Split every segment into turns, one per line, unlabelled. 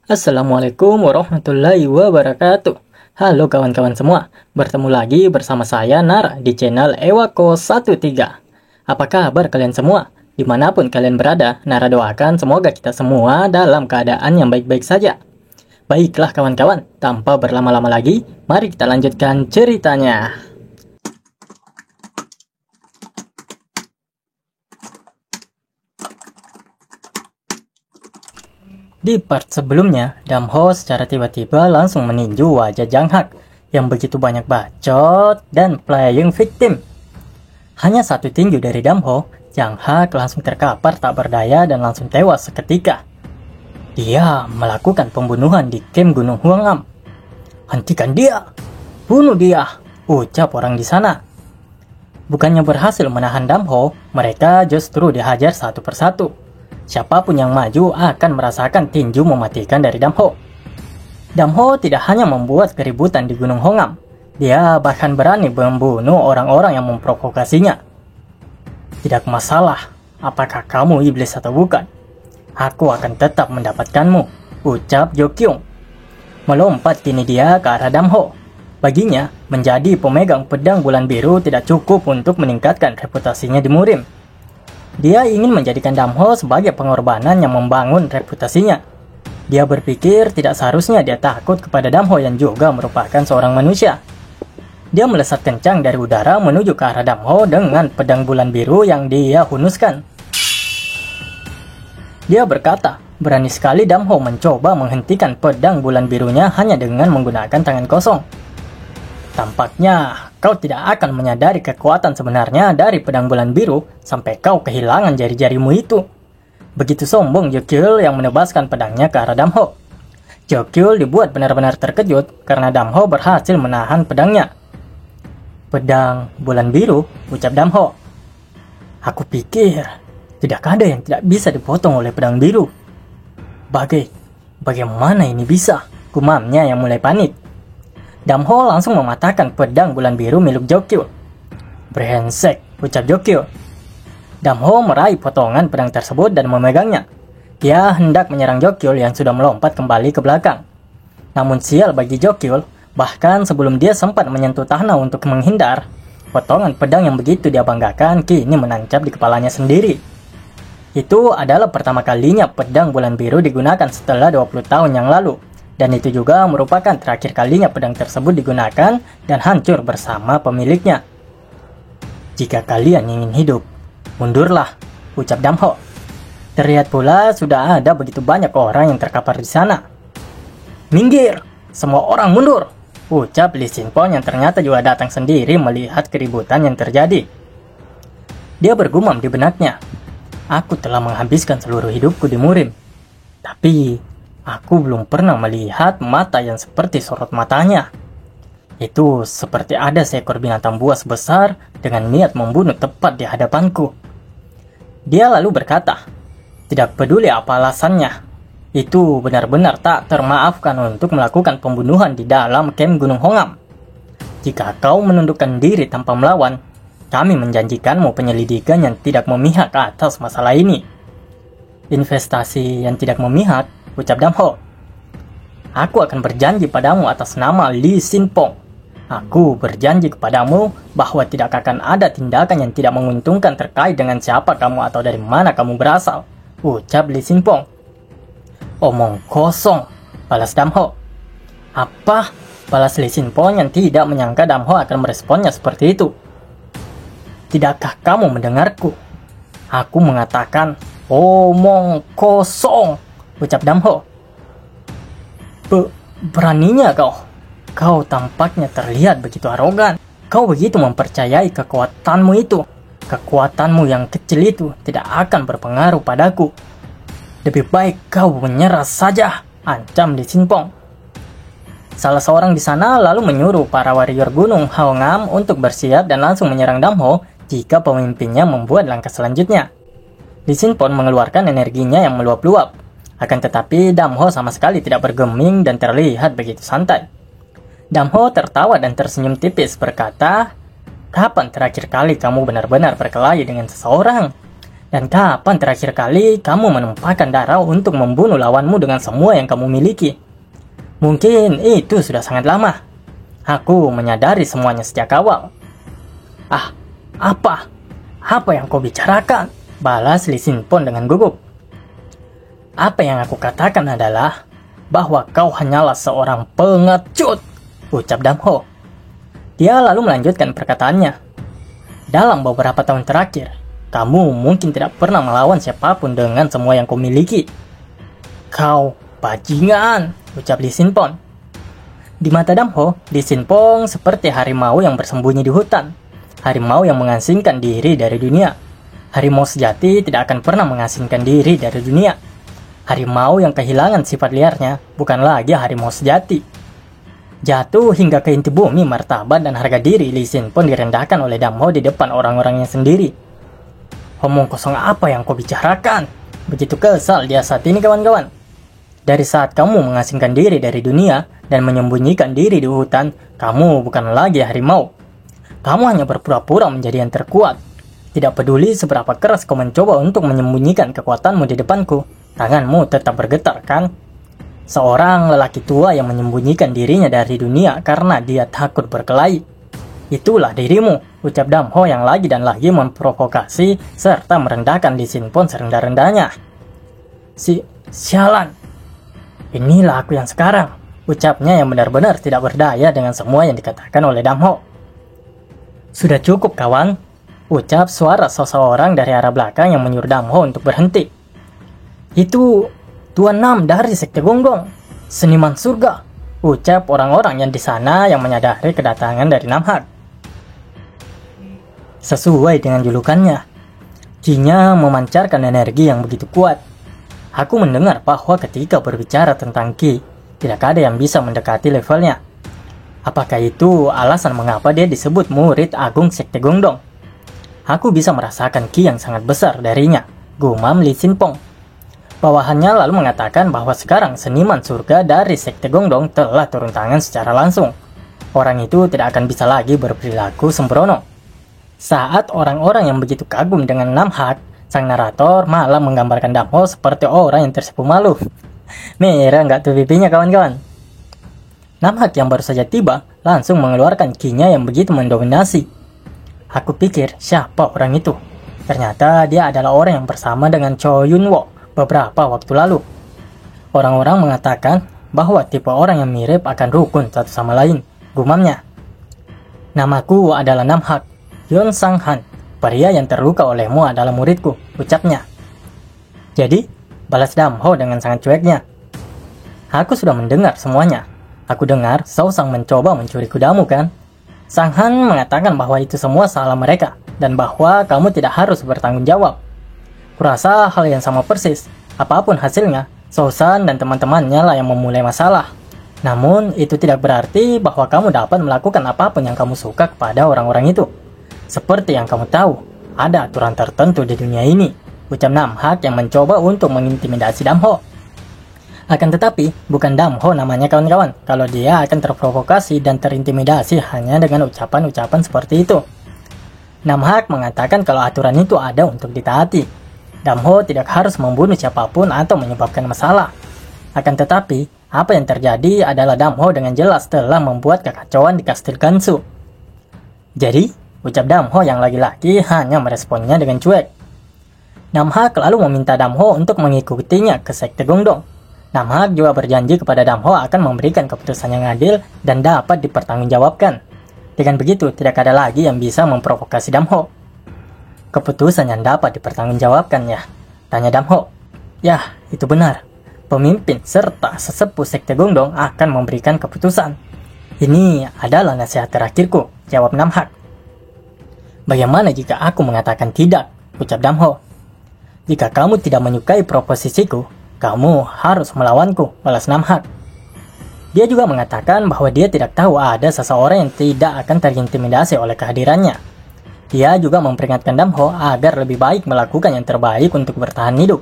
Assalamualaikum warahmatullahi wabarakatuh. Halo kawan-kawan semua, bertemu lagi bersama saya Nara di channel Ewako13. Apa kabar kalian semua? Dimanapun kalian berada, Nara doakan semoga kita semua dalam keadaan yang baik-baik saja. Baiklah kawan-kawan, tanpa berlama-lama lagi, mari kita lanjutkan ceritanya. Di part sebelumnya, Damho secara tiba-tiba langsung meninju wajah Jang Hak yang begitu banyak bacot dan playing victim. Hanya satu tinju dari Damho, Jang Hak langsung terkapar tak berdaya dan langsung tewas seketika. Dia melakukan pembunuhan di camp Gunung Huangam. "Hentikan dia! Bunuh dia!" ucap orang di sana. Bukannya berhasil menahan Damho, mereka justru dihajar satu persatu. Siapapun yang maju akan merasakan tinju mematikan dari Damho. Damho tidak hanya membuat keributan di Gunung Hongam, dia bahkan berani membunuh orang-orang yang memprovokasinya. "Tidak masalah, apakah kamu iblis atau bukan? Aku akan tetap mendapatkanmu," ucap Jokyung. Melompat kini dia ke arah Damho. Baginya, menjadi pemegang pedang bulan biru tidak cukup untuk meningkatkan reputasinya di Murim. Dia ingin menjadikan Damho sebagai pengorbanan yang membangun reputasinya. Dia berpikir tidak seharusnya dia takut kepada Damho yang juga merupakan seorang manusia. Dia melesat kencang dari udara menuju ke arah Damho dengan pedang bulan biru yang dia hunuskan. Dia berkata, berani sekali Damho mencoba menghentikan pedang bulan birunya hanya dengan menggunakan tangan kosong. "Tampaknya kau tidak akan menyadari kekuatan sebenarnya dari pedang bulan biru sampai kau kehilangan jari-jarimu itu." Begitu sombong Jokyul yang menebaskan pedangnya ke arah Damho. Jokyul dibuat benar-benar terkejut karena Damho berhasil menahan pedangnya. "Pedang bulan biru," ucap Damho. "Aku pikir tidak ada yang tidak bisa dipotong oleh pedang biru. Bagaimana ini bisa?" gumamnya yang mulai panik. Damho langsung mematahkan pedang bulan biru milik Jokyul. "Brengsek," ucap Jokyul. Damho meraih potongan pedang tersebut dan memegangnya. Dia hendak menyerang Jokyul yang sudah melompat kembali ke belakang. Namun sial bagi Jokyul, bahkan sebelum dia sempat menyentuh tanah untuk menghindar, potongan pedang yang begitu dia banggakan kini menancap di kepalanya sendiri. Itu adalah pertama kalinya pedang bulan biru digunakan setelah 20 tahun yang lalu. Dan itu juga merupakan terakhir kalinya pedang tersebut digunakan dan hancur bersama pemiliknya. "Jika kalian ingin hidup, mundurlah," ucap Damho. Terlihat pula sudah ada begitu banyak orang yang terkapar di sana. "Minggir, semua orang mundur," ucap Lee Sin-pon yang ternyata juga datang sendiri melihat keributan yang terjadi. Dia bergumam di benaknya, "Aku telah menghabiskan seluruh hidupku di Murim. Tapi aku belum pernah melihat mata yang seperti sorot matanya. Itu seperti ada seekor binatang buas besar dengan niat membunuh tepat di hadapanku." Dia lalu berkata, "Tidak peduli apa alasannya, itu benar-benar tak termaafkan untuk melakukan pembunuhan di dalam camp Gunung Hongam. Jika kau menundukkan diri tanpa melawan, kami menjanjikanmu penyelidikan yang tidak memihak atas masalah ini." "Investasi yang tidak memihak," ucap Damho. "Aku akan berjanji padamu atas nama Lee Sin-pon. Aku berjanji kepadamu bahwa tidak akan ada tindakan yang tidak menguntungkan terkait dengan siapa kamu atau dari mana kamu berasal," ucap Lee Sin-pon. "Omong kosong," balas Damho. "Apa?" balas Lee Sin-pon yang tidak menyangka Damho akan meresponnya seperti itu. "Tidakkah kamu mendengarku? Aku mengatakan omong kosong," ucap Damho. Beraninya kau. Kau tampaknya terlihat begitu arogan. Kau begitu mempercayai kekuatanmu itu. Kekuatanmu yang kecil itu tidak akan berpengaruh padaku. Lebih baik kau menyerah saja," ancam Lee Sin-pon. Salah seorang di sana lalu menyuruh para warrior Gunung Haongam untuk bersiap dan langsung menyerang Damho jika pemimpinnya membuat langkah selanjutnya. Lee Sin-pon mengeluarkan energinya yang meluap-luap. Akan tetapi Damho sama sekali tidak bergeming dan terlihat begitu santai. Damho tertawa dan tersenyum tipis berkata, "Kapan terakhir kali kamu benar-benar berkelahi dengan seseorang? Dan kapan terakhir kali kamu menumpahkan darah untuk membunuh lawanmu dengan semua yang kamu miliki? Mungkin itu sudah sangat lama. Aku menyadari semuanya sejak awal." "Ah, apa? Apa yang kau bicarakan?" balas Li Xinpon dengan gugup. "Apa yang aku katakan adalah bahwa kau hanyalah seorang pengecut," ucap Damho. Dia lalu melanjutkan perkataannya. "Dalam beberapa tahun terakhir, kamu mungkin tidak pernah melawan siapapun dengan semua yang kau miliki." "Kau bajingan," ucap Li Xinpon. Di mata Damho, Li Xinpon seperti harimau yang bersembunyi di hutan. Harimau yang mengasingkan diri dari dunia. Harimau sejati tidak akan pernah mengasingkan diri dari dunia. Harimau yang kehilangan sifat liarnya bukan lagi harimau sejati. Jatuh hingga ke inti bumi, martabat dan harga diri Li Xinpon direndahkan oleh Damho di depan orang-orangnya sendiri. "Omong kosong apa yang kau bicarakan?" Begitu kesal dia saat ini, kawan-kawan. Dari saat kamu mengasingkan diri dari dunia dan menyembunyikan diri di hutan, kamu bukan lagi harimau. Kamu hanya berpura-pura menjadi yang terkuat. Tidak peduli seberapa keras kau mencoba untuk menyembunyikan kekuatanmu di depanku, tanganmu tetap bergetar, kan? Seorang lelaki tua yang menyembunyikan dirinya dari dunia karena dia takut berkelahi. Itulah dirimu, ucap Damho yang lagi dan lagi memprovokasi serta merendahkan Li Xinpon serendah-rendahnya. Sialan, inilah aku yang sekarang, ucapnya yang benar-benar tidak berdaya dengan semua yang dikatakan oleh Damho. "Sudah cukup, kawan," ucap suara seseorang dari arah belakang yang menyuruh Damho untuk berhenti. "Itu Tuan Nam dari Sekte Gonggong, seniman surga," ucap orang-orang yang di sana yang menyadari kedatangan dari Namhak. Sesuai dengan julukannya, Ki-nya memancarkan energi yang begitu kuat. Aku mendengar bahwa ketika berbicara tentang Ki, tidak ada yang bisa mendekati levelnya. Apakah itu alasan mengapa dia disebut murid agung Sekte Gonggong? Aku bisa merasakan Ki yang sangat besar darinya, gumam Li Xinpon. Bawahannya lalu mengatakan bahwa sekarang seniman surga dari Sekte Gonggong telah turun tangan secara langsung. Orang itu tidak akan bisa lagi berperilaku sembrono. Saat orang-orang yang begitu kagum dengan Namhak, sang narator malah menggambarkan Damho seperti orang yang tersipu malu. Merah nggak tuh pipinya, kawan-kawan? Namhak yang baru saja tiba langsung mengeluarkan Ki-nya yang begitu mendominasi. Aku pikir, siapa orang itu? Ternyata dia adalah orang yang bersama dengan Cho Yunwo beberapa waktu lalu. Orang-orang mengatakan bahwa tipe orang yang mirip akan rukun satu sama lain, gumamnya. "Namaku adalah Namhak, Yon Sang Han. Pria yang terluka olehmu adalah muridku," ucapnya. "Jadi?" balas Damho dengan sangat cueknya. "Aku sudah mendengar semuanya. Aku dengar Saosang mencoba mencuri kudamu, kan? Sang Han mengatakan bahwa itu semua salah mereka dan bahwa kamu tidak harus bertanggung jawab. Kurasa hal yang sama persis. Apapun hasilnya, Saosang dan teman-temannya lah yang memulai masalah. Namun, itu tidak berarti bahwa kamu dapat melakukan apapun yang kamu suka kepada orang-orang itu. Seperti yang kamu tahu, ada aturan tertentu di dunia ini," ucap Namhak yang mencoba untuk mengintimidasi Damho. Akan tetapi, bukan Damho namanya, kawan-kawan, kalau dia akan terprovokasi dan terintimidasi hanya dengan ucapan-ucapan seperti itu. Namhak mengatakan kalau aturan itu ada untuk ditaati. Damho tidak harus membunuh siapapun atau menyebabkan masalah. Akan tetapi, apa yang terjadi adalah Damho dengan jelas telah membuat kekacauan di Kastil Gansu. "Jadi?" ucap Damho yang lagi-lagi hanya meresponnya dengan cuek. Namhak lalu meminta Damho untuk mengikutinya ke Sekte Gonggong. Namhak juga berjanji kepada Damho akan memberikan keputusan yang adil dan dapat dipertanggungjawabkan. Dengan begitu, tidak ada lagi yang bisa memprovokasi Damho. "Keputusan yang dapat dipertanggungjawabkan, ya?" tanya Damho. "Ya, itu benar. Pemimpin serta sesepuh Sekte Gonggong akan memberikan keputusan. Ini adalah nasihat terakhirku," jawab Namhak. "Bagaimana jika aku mengatakan tidak?" ucap Damho. "Jika kamu tidak menyukai proposisiku, kamu harus melawanku," balas Namhak. Dia juga mengatakan bahwa dia tidak tahu ada seseorang yang tidak akan terintimidasi oleh kehadirannya. Dia juga memperingatkan Damho agar lebih baik melakukan yang terbaik untuk bertahan hidup.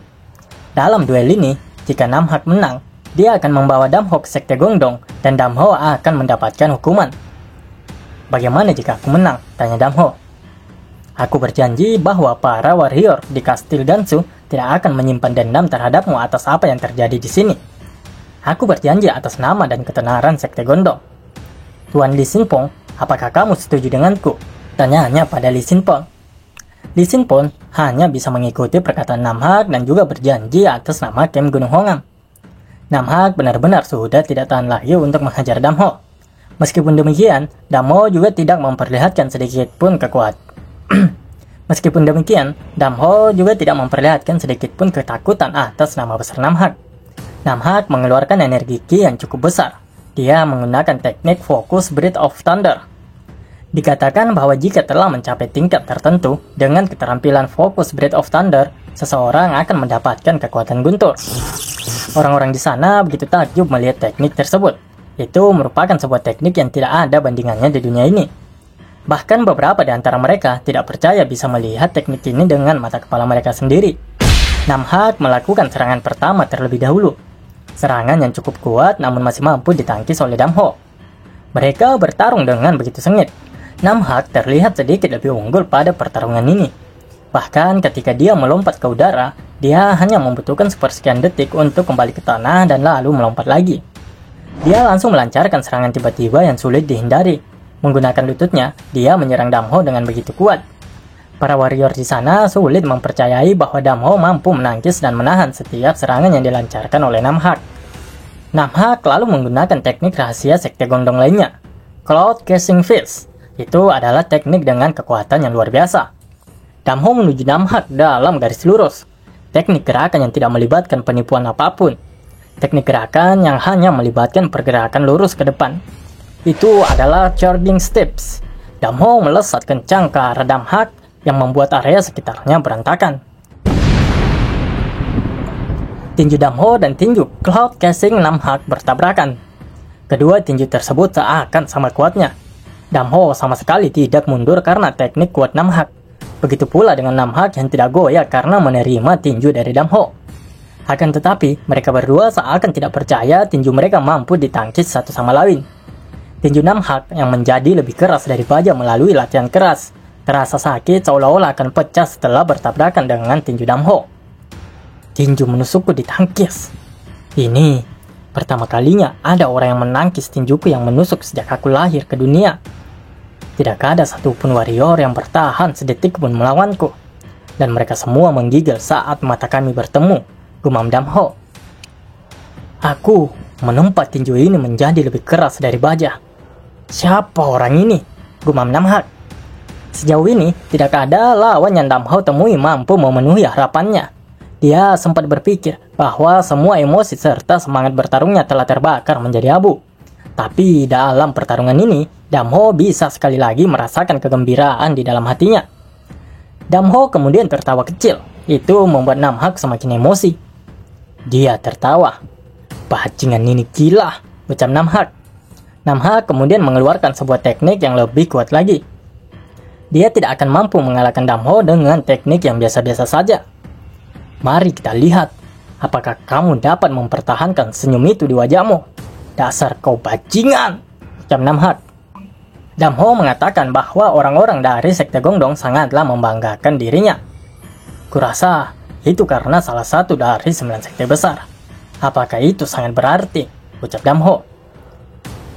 Dalam duel ini, jika Namhak menang, dia akan membawa Damho ke Sekte Gongdong dan Damho akan mendapatkan hukuman. Bagaimana jika aku menang? Tanya Damho. Aku berjanji bahwa para warrior di Kastil Gansu tidak akan menyimpan dendam terhadapmu atas apa yang terjadi di sini. Aku berjanji atas nama dan ketenaran Sekte Gongdong. Tuan Li Xinpong, apakah kamu setuju denganku? Tanyanya pada Li Xinpong. Li Xinpong hanya bisa mengikuti perkataan Namhak dan juga berjanji atas nama Kem Gunung Hongam. Namhak benar-benar sudah tidak tahan lagi untuk menghajar Damho. Meskipun demikian, Damho juga tidak memperlihatkan sedikit pun ketakutan atas nama besar Namhak. Namhak mengeluarkan energi Ki yang cukup besar. Dia menggunakan teknik Focus Breath of Thunder. Dikatakan bahwa jika telah mencapai tingkat tertentu dengan keterampilan Focus Breath of Thunder, seseorang akan mendapatkan kekuatan guntur. Orang-orang di sana begitu takjub melihat teknik tersebut. Itu merupakan sebuah teknik yang tidak ada bandingannya di dunia ini. Bahkan beberapa di antara mereka tidak percaya bisa melihat teknik ini dengan mata kepala mereka sendiri. Namhak melakukan serangan pertama terlebih dahulu. Serangan yang cukup kuat namun masih mampu ditangkis oleh Damho. Mereka bertarung dengan begitu sengit. Namhak terlihat sedikit lebih unggul pada pertarungan ini. Bahkan ketika dia melompat ke udara, dia hanya membutuhkan sepersekian detik untuk kembali ke tanah dan lalu melompat lagi. Dia langsung melancarkan serangan tiba-tiba yang sulit dihindari. Menggunakan lututnya, dia menyerang Damho dengan begitu kuat. Para warrior di sana sulit mempercayai bahwa Damho mampu menangkis dan menahan setiap serangan yang dilancarkan oleh Namhak. Namhak lalu menggunakan teknik rahasia Sekte Gongdong lainnya, Cloud Casing Fist. Itu adalah teknik dengan kekuatan yang luar biasa. Damho menuju Namhak dalam garis lurus. Teknik gerakan yang tidak melibatkan penipuan apapun. Teknik gerakan yang hanya melibatkan pergerakan lurus ke depan. Itu adalah Charging Steps. Damho melesat kencang ke arah Namhak yang membuat area sekitarnya berantakan. Tinju Damho dan tinju Cloud Casing Namhak bertabrakan. Kedua tinju tersebut seakan sama kuatnya. Damho sama sekali tidak mundur karena teknik kuat Namhak. Begitu pula dengan Namhak yang tidak goyah karena menerima tinju dari Damho. Akan tetapi, mereka berdua seakan tidak percaya tinju mereka mampu ditangkis satu sama lain. Tinju Namhak yang menjadi lebih keras dari baja melalui latihan keras, terasa sakit seolah-olah akan pecah setelah bertabrakan dengan tinju Damho. Tinju menusukku ditangkis. Ini pertama kalinya ada orang yang menangkis tinjuku yang menusuk sejak aku lahir ke dunia. Tidak ada satupun warrior yang bertahan sedetik pun melawanku. Dan mereka semua menggigil saat mata kami bertemu, gumam Damho. Aku menempat tinju ini menjadi lebih keras dari baja. Siapa orang ini? Gumam Namhak. Sejauh ini, tidak ada lawan yang Damho temui mampu memenuhi harapannya. Dia sempat berpikir bahwa semua emosi serta semangat bertarungnya telah terbakar menjadi abu. Tapi dalam pertarungan ini, Damho bisa sekali lagi merasakan kegembiraan di dalam hatinya. Damho kemudian tertawa kecil. Itu membuat Namhak semakin emosi. Dia tertawa. Bajingan ini gila, ucap Namhak. Namhak kemudian mengeluarkan sebuah teknik yang lebih kuat lagi. Dia tidak akan mampu mengalahkan Damho dengan teknik yang biasa-biasa saja. Mari kita lihat, apakah kamu dapat mempertahankan senyum itu di wajahmu. Dasar kau bajingan, ucap Namhak. Damho mengatakan bahwa orang-orang dari Sekte Gongdong sangatlah membanggakan dirinya. Kurasa itu karena salah satu dari 9 sekte besar. Apakah itu sangat berarti, ucap Damho.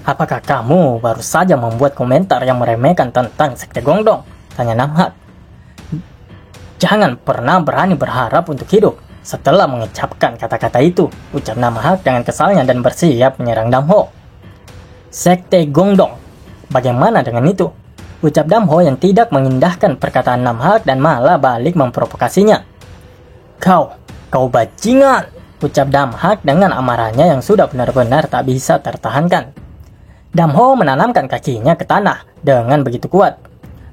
Apakah kamu baru saja membuat komentar yang meremehkan tentang Sekte Gongdong? Tanya Namhak. Jangan pernah berani berharap untuk hidup setelah mengucapkan kata-kata itu, ucap Namhak dengan kesalnya dan bersiap menyerang Damho. Sekte Gongdong, bagaimana dengan itu? Ucap Damho yang tidak mengindahkan perkataan Namhak dan malah balik memprovokasinya. Kau bajingan, ucap Namhak dengan amarahnya yang sudah benar-benar tak bisa tertahankan. Damho menanamkan kakinya ke tanah dengan begitu kuat.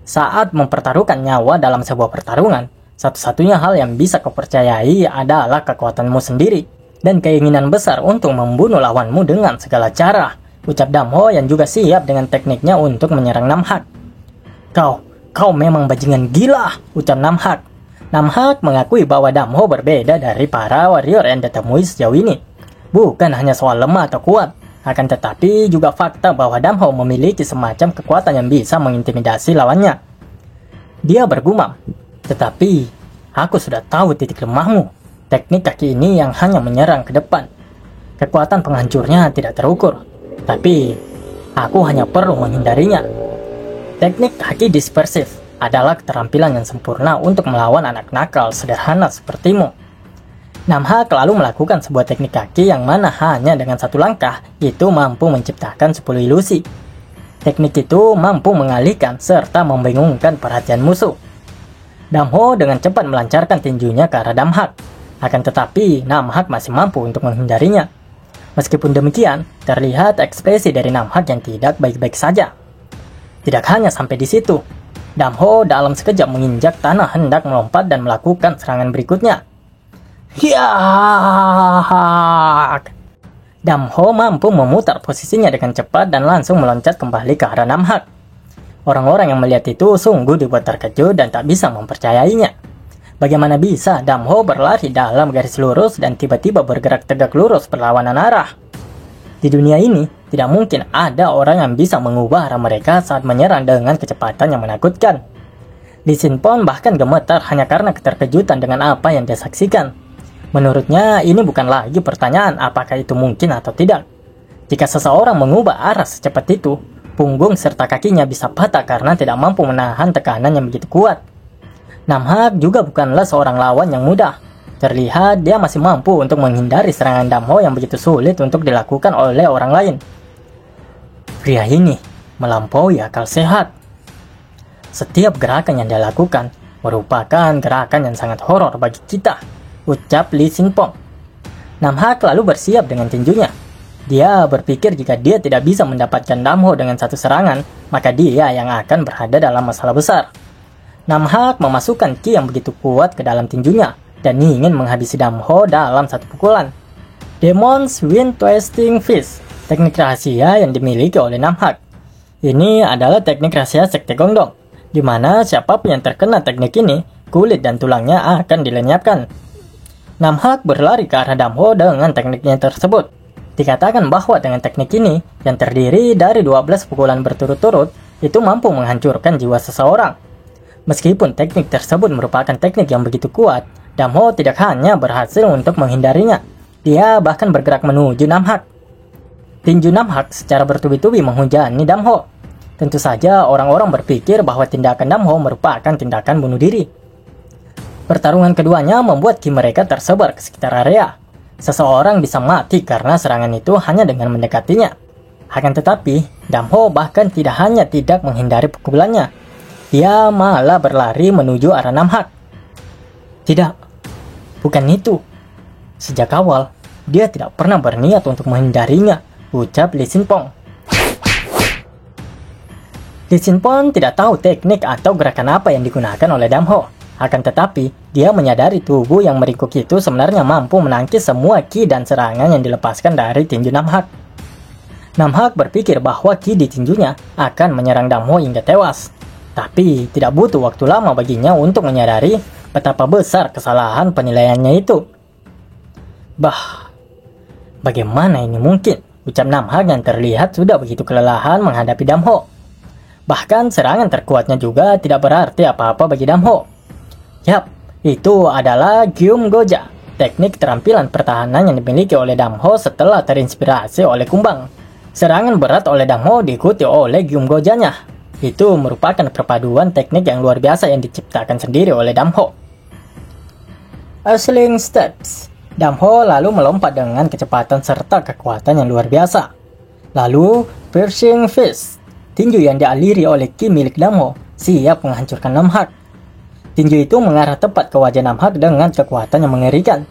Saat mempertaruhkan nyawa dalam sebuah pertarungan, satu-satunya hal yang bisa kau percayai adalah kekuatanmu sendiri dan keinginan besar untuk membunuh lawanmu dengan segala cara, ucap Damho yang juga siap dengan tekniknya untuk menyerang Namhak. Kau memang bajingan gila, ucap Namhak. Namhak mengakui bahwa Damho berbeda dari para warrior yang ditemui sejauh ini. bukan hanya soal lemah atau kuat, akan tetapi juga fakta bahwa Damho memiliki semacam kekuatan yang bisa mengintimidasi lawannya. Dia bergumam, "Tetapi, aku sudah tahu titik lemahmu. Teknik kaki ini yang hanya menyerang ke depan. Kekuatan penghancurnya tidak terukur, tapi aku hanya perlu menghindarinya." Teknik kaki dispersif adalah keterampilan yang sempurna untuk melawan anak nakal sederhana sepertimu. Namhak lalu melakukan sebuah teknik kaki yang mana hanya dengan satu langkah itu mampu menciptakan 10 ilusi. Teknik itu mampu mengalihkan serta membingungkan perhatian musuh. Damho dengan cepat melancarkan tinjunya ke arah Namhak. Akan tetapi, Namhak masih mampu untuk menghindarinya. Meskipun demikian, terlihat ekspresi dari Namhak yang tidak baik-baik saja. Tidak hanya sampai di situ, Damho dalam sekejap menginjak tanah hendak melompat dan melakukan serangan berikutnya. Hiak! Damho mampu memutar posisinya dengan cepat dan langsung meloncat kembali ke arah Namhak. Orang-orang yang melihat itu sungguh dibuat terkejut dan tak bisa mempercayainya. Bagaimana bisa Damho berlari dalam garis lurus dan tiba-tiba bergerak tegak lurus berlawanan arah? Di dunia ini, tidak mungkin ada orang yang bisa mengubah arah mereka saat menyerang dengan kecepatan yang menakutkan. Lee Sin Pon bahkan gemetar hanya karena keterkejutan dengan apa yang dia saksikan. Menurutnya, ini bukan lagi pertanyaan apakah itu mungkin atau tidak. Jika seseorang mengubah arah secepat itu, punggung serta kakinya bisa patah karena tidak mampu menahan tekanan yang begitu kuat. Namhak juga bukanlah seorang lawan yang mudah. Terlihat dia masih mampu untuk menghindari serangan Damho yang begitu sulit untuk dilakukan oleh orang lain. Pria ini melampaui akal sehat. Setiap gerakan yang dia lakukan merupakan gerakan yang sangat horor bagi kita, ucap Lee Sin Pon. Namhak lalu bersiap dengan tinjunya. Dia berpikir jika dia tidak bisa mendapatkan Damho dengan satu serangan, maka dia yang akan berada dalam masalah besar. Namhak memasukkan ki yang begitu kuat ke dalam tinjunya dan ingin menghabisi Damho dalam satu pukulan. Demon's Wind Twisting Fist, teknik rahasia yang dimiliki oleh Namhak. Ini adalah teknik rahasia Sekte Gongdong, di mana siapapun yang terkena teknik ini, kulit dan tulangnya akan dilenyapkan. Namhak berlari ke arah Damho dengan tekniknya tersebut. Dikatakan bahwa dengan teknik ini, yang terdiri dari 12 pukulan berturut-turut, itu mampu menghancurkan jiwa seseorang. Meskipun teknik tersebut merupakan teknik yang begitu kuat, Damho tidak hanya berhasil untuk menghindarinya, dia bahkan bergerak menuju Namhak. Tinju Namhak secara bertubi-tubi menghujani Damho. Tentu saja orang-orang berpikir bahwa tindakan Damho merupakan tindakan bunuh diri. Pertarungan keduanya membuat ki mereka tersebar ke sekitar area. Seseorang bisa mati karena serangan itu hanya dengan mendekatinya. Akan tetapi, Damho bahkan tidak hanya tidak menghindari pukulannya, dia malah berlari menuju arah Namhak. Tidak, bukan itu. Sejak awal, dia tidak pernah berniat untuk menghindarinya, ucap Lee Sin Pon. Lee Sin Pon tidak tahu teknik atau gerakan apa yang digunakan oleh Damho. Akan tetapi, dia menyadari tubuh yang meringkuk itu sebenarnya mampu menangkis semua ki dan serangan yang dilepaskan dari tinju Namhak. Namhak berpikir bahwa ki di tinjunya akan menyerang Damho hingga tewas. Tapi, tidak butuh waktu lama baginya untuk menyadari betapa besar kesalahan penilaiannya itu. Bagaimana ini mungkin? Ucap Namhak yang terlihat sudah begitu kelelahan menghadapi Damho. Bahkan serangan terkuatnya juga tidak berarti apa-apa bagi Damho. Yap, itu adalah Gyum Goja, teknik keterampilan pertahanan yang dimiliki oleh Damho setelah terinspirasi oleh Kumbang. Serangan berat oleh Damho diikuti oleh Gyum Gojanya. Itu merupakan perpaduan teknik yang luar biasa yang diciptakan sendiri oleh Damho. Sling Steps. Damho lalu melompat dengan kecepatan serta kekuatan yang luar biasa. Lalu, Piercing Fist. Tinju yang dialiri oleh ki milik Damho siap menghancurkan Namhak. Tinju itu mengarah tepat ke wajah Namhak dengan kekuatan yang mengerikan.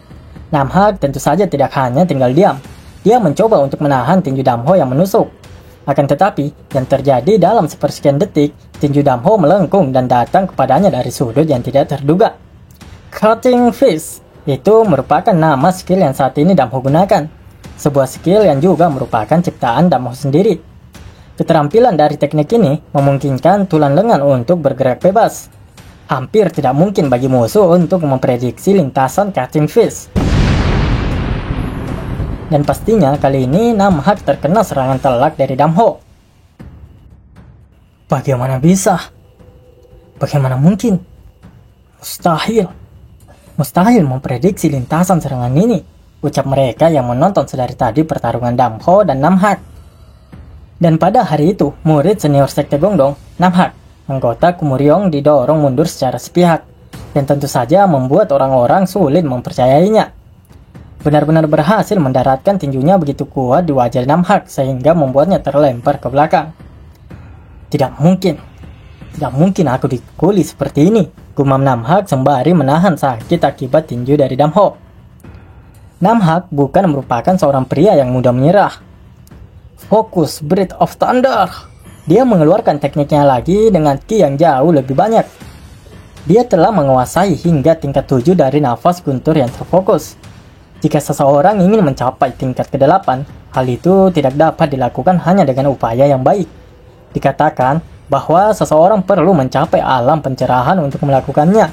Namhak tentu saja tidak hanya tinggal diam. Dia mencoba untuk menahan tinju Damho yang menusuk. Akan tetapi, yang terjadi dalam sepersekian detik, tinju Damho melengkung dan datang kepadanya dari sudut yang tidak terduga. Cutting Fist itu merupakan nama skill yang saat ini Damho gunakan. Sebuah skill yang juga merupakan ciptaan Damho sendiri. Keterampilan dari teknik ini memungkinkan tulang lengan untuk bergerak bebas. Hampir tidak mungkin bagi musuh untuk memprediksi lintasan Cutting Fist. Dan pastinya kali ini Namhak terkena serangan telak dari Damho. Bagaimana bisa? Bagaimana mungkin? Mustahil. Mustahil memprediksi lintasan serangan ini, ucap mereka yang menonton sedari tadi pertarungan Damho dan Namhak. Dan pada hari itu, murid senior Sekte Gongdong, Namhak, anggota Kumuriong didorong mundur secara sepihak, dan tentu saja membuat orang-orang sulit mempercayainya. Benar-benar berhasil mendaratkan tinjunya begitu kuat di wajah Namhak sehingga membuatnya terlempar ke belakang. Tidak mungkin aku dikuli seperti ini, gumam Namhak sembari menahan sakit akibat tinju dari Damho. Namhak bukan merupakan seorang pria yang mudah menyerah. Fokus Breath of Thunder. Dia mengeluarkan tekniknya lagi dengan ki yang jauh lebih banyak. Dia telah menguasai hingga tingkat 7 dari nafas guntur yang terfokus. Jika seseorang ingin mencapai tingkat ke-8, hal itu tidak dapat dilakukan hanya dengan upaya yang baik. Dikatakan bahwa seseorang perlu mencapai alam pencerahan untuk melakukannya.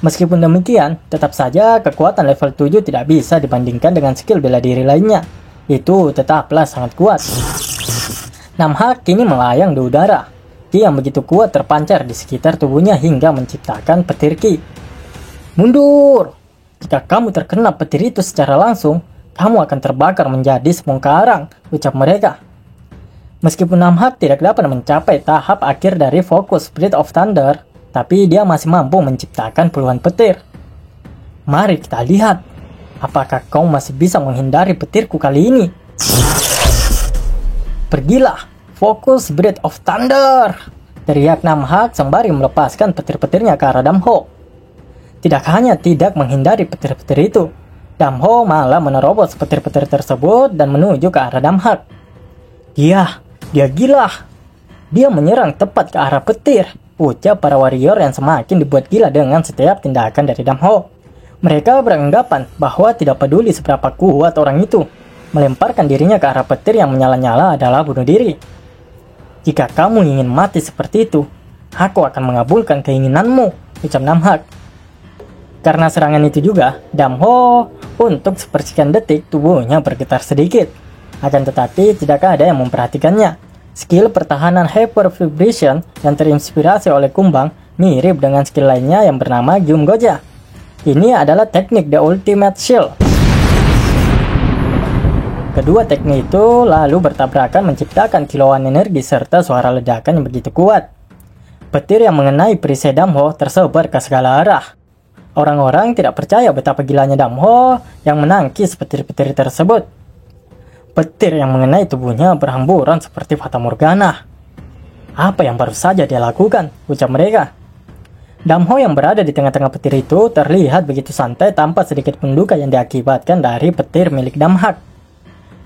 Meskipun demikian, tetap saja kekuatan level 7 tidak bisa dibandingkan dengan skill bela diri lainnya. Itu tetaplah sangat kuat. Namhak kini melayang di udara. Ki yang begitu kuat terpancar di sekitar tubuhnya hingga menciptakan petir ki. Mundur! Jika kamu terkena petir itu secara langsung, kamu akan terbakar menjadi sebongkarang, ucap mereka. Meskipun Namhak tidak dapat mencapai tahap akhir dari fokus Breath of Thunder, tapi dia masih mampu menciptakan puluhan petir. Mari kita lihat, apakah kau masih bisa menghindari petirku kali ini? Pergilah, fokus Breath of Thunder! Teriak Namhak sembari melepaskan petir-petirnya ke arah Damho. Tidak hanya tidak menghindari petir-petir itu, Damho malah menerobos petir-petir tersebut dan menuju ke arah Namhak. Dia gila. Dia menyerang tepat ke arah petir, ucap para warrior yang semakin dibuat gila dengan setiap tindakan dari Damho. Mereka beranggapan bahwa tidak peduli seberapa kuat orang itu, melemparkan dirinya ke arah petir yang menyala-nyala adalah bunuh diri. Jika kamu ingin mati seperti itu, aku akan mengabulkan keinginanmu, ucap Namhak. Karena serangan itu juga, Damho untuk sepersekian detik tubuhnya bergetar sedikit. Akan tetapi tidak ada yang memperhatikannya. Skill pertahanan Hyper Vibration yang terinspirasi oleh Kumbang mirip dengan skill lainnya yang bernama Gyum Goja. Ini adalah teknik The Ultimate Shield. Kedua teknik itu lalu bertabrakan menciptakan kilauan energi serta suara ledakan yang begitu kuat. Petir yang mengenai perisai Damho tersebar ke segala arah. Orang-orang tidak percaya betapa gilanya Damho yang menangkis petir-petir tersebut. Petir yang mengenai tubuhnya berhamburan seperti Fata Morgana. Apa yang baru saja dia lakukan, ucap mereka. Damho yang berada di tengah-tengah petir itu terlihat begitu santai tanpa sedikit pun luka yang diakibatkan dari petir milik Namhak.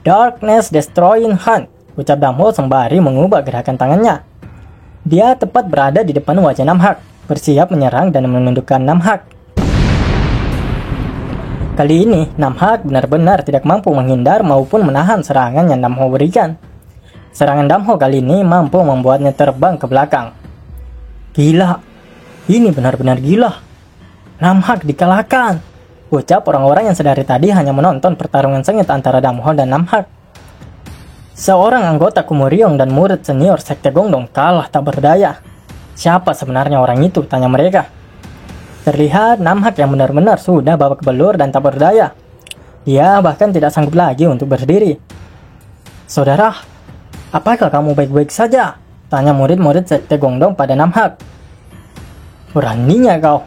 Darkness Destroying Hand, ucap Damho sembari mengubah gerakan tangannya. Dia tepat berada di depan wajah Namhak, bersiap menyerang dan menundukkan Namhak. Kali ini, Namhak benar-benar tidak mampu menghindar maupun menahan serangan yang Damho berikan. Serangan Damho kali ini mampu membuatnya terbang ke belakang. Gila, ini benar-benar gila. Namhak dikalahkan, ucap orang-orang yang sedari tadi hanya menonton pertarungan sengit antara Damho dan Namhak. Seorang anggota Kumuriong dan murid senior Sekte Gongdong kalah tak berdaya. Siapa sebenarnya orang itu, tanya mereka. Terlihat Namhak yang benar-benar sudah babak belur dan tak berdaya. Dia bahkan tidak sanggup lagi untuk berdiri. Saudara, apakah kamu baik-baik saja? Tanya murid-murid Sekte Gongdong pada Namhak. Beraninya kau.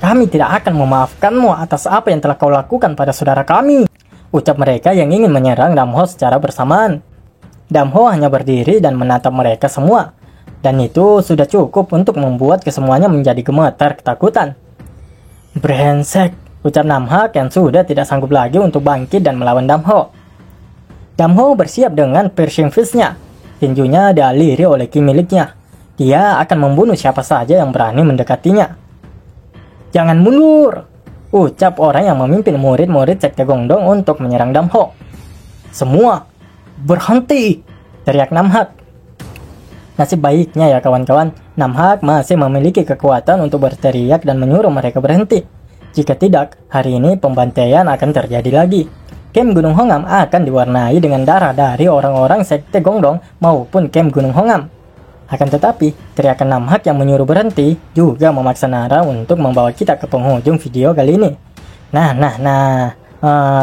Kami tidak akan memaafkanmu atas apa yang telah kau lakukan pada saudara kami, ucap mereka yang ingin menyerang Damho secara bersamaan. Damho hanya berdiri dan menatap mereka semua. Dan itu sudah cukup untuk membuat kesemuanya menjadi gemetar ketakutan. Brengsek, ucap Namhak yang sudah tidak sanggup lagi untuk bangkit dan melawan Damho. Damho bersiap dengan piercing fist-nya. Tinjunya dialiri oleh ki miliknya. Dia akan membunuh siapa saja yang berani mendekatinya. Jangan mundur, ucap orang yang memimpin murid-murid Sekte Gongdong untuk menyerang Damho. Semua, berhenti, teriak Namhak. Nasib baiknya ya kawan-kawan, Namhak masih memiliki kekuatan untuk berteriak dan menyuruh mereka berhenti. Jika tidak, hari ini pembantaian akan terjadi lagi. camp Gunung Hongam akan diwarnai dengan darah dari orang-orang sekte Gongdong maupun camp Gunung Hongam. Akan tetapi, teriakan Namhak yang menyuruh berhenti juga memaksa Nara untuk membawa kita ke penghujung video kali ini.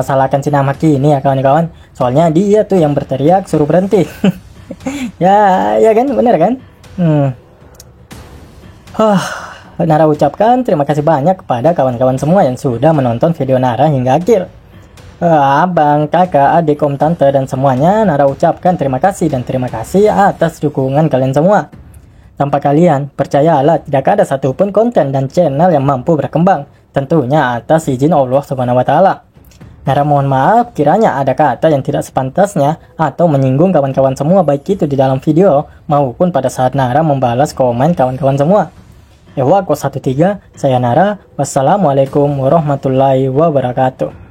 Salahkan si Namhak ini ya kawan-kawan. Soalnya dia tuh yang berteriak suruh berhenti. ya kan, bener kan? Nara ucapkan terima kasih banyak kepada kawan-kawan semua yang sudah menonton video Nara hingga akhir. Abang, kakak, adik, om, tante, dan semuanya, Nara ucapkan terima kasih dan terima kasih atas dukungan kalian semua. Tanpa kalian, percayalah tidak ada satupun konten dan channel yang mampu berkembang, tentunya atas izin Allah Subhanahu wa Ta'ala. Nara mohon maaf kiranya ada kata yang tidak sepantasnya atau menyinggung kawan-kawan semua, baik itu di dalam video maupun pada saat Nara membalas komen kawan-kawan semua. Ewa 13, saya Nara. Wassalamualaikum warahmatullahi wabarakatuh.